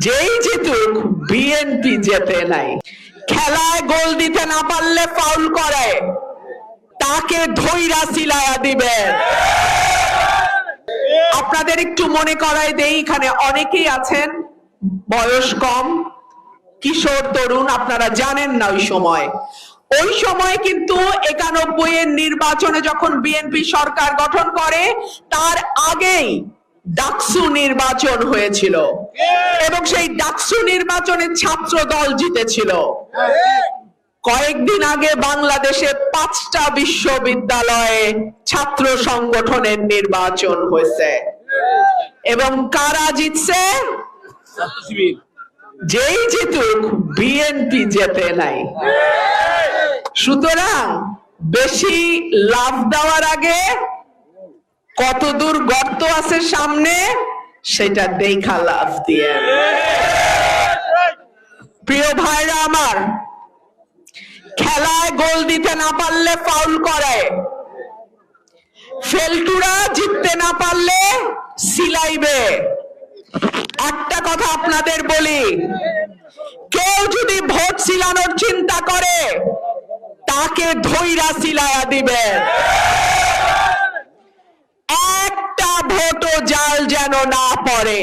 যেই জিতুক বিএনপি জেতে নাই। খেলায় গোল দিতে না পারলে ফাউল করে, তাকে ধইরা সিলায়া দিবেন। আপনাদের একটু মনে করাই দেই, এখানে অনেকেই আছেন বয়স কম, কিশোর তরুণ, আপনারা জানেন না ওই সময় কিন্তু 91 এর নির্বাচনে যখন বিএনপি সরকার গঠন করে তার আগেই ডাকসু নির্বাচন হয়েছিল এবং সেই ডাকসু নির্বাচনে ছাত্র দল জিতেছিল। কয়েকদিন আগে বাংলাদেশে 5টা বিশ্ববিদ্যালয়ে ছাত্র সংগঠনের নির্বাচন হয়েছে এবং কারা জিতছে? যেই জিতুক বিএনপি জেতে নাই। সুতরাং বেশি লাভ দেওয়ার আগে কতদূর গর্ত আছে সামনে সেটা দেখা লাভ দিয়ে। প্রিয় ভাইরা আমার, খেলায় গোল দিতে না পারলে ফাউল করে, ফেলটুরা জিততে না পারলে সিলাইবে। একটা কথা আপনাদের বলি, কেউ যদি ভোট সিলানোর চিন্তা করে তাকে ধইরা সিলায়া দিবেন। একটা ভোটও জাল যেন না পড়ে।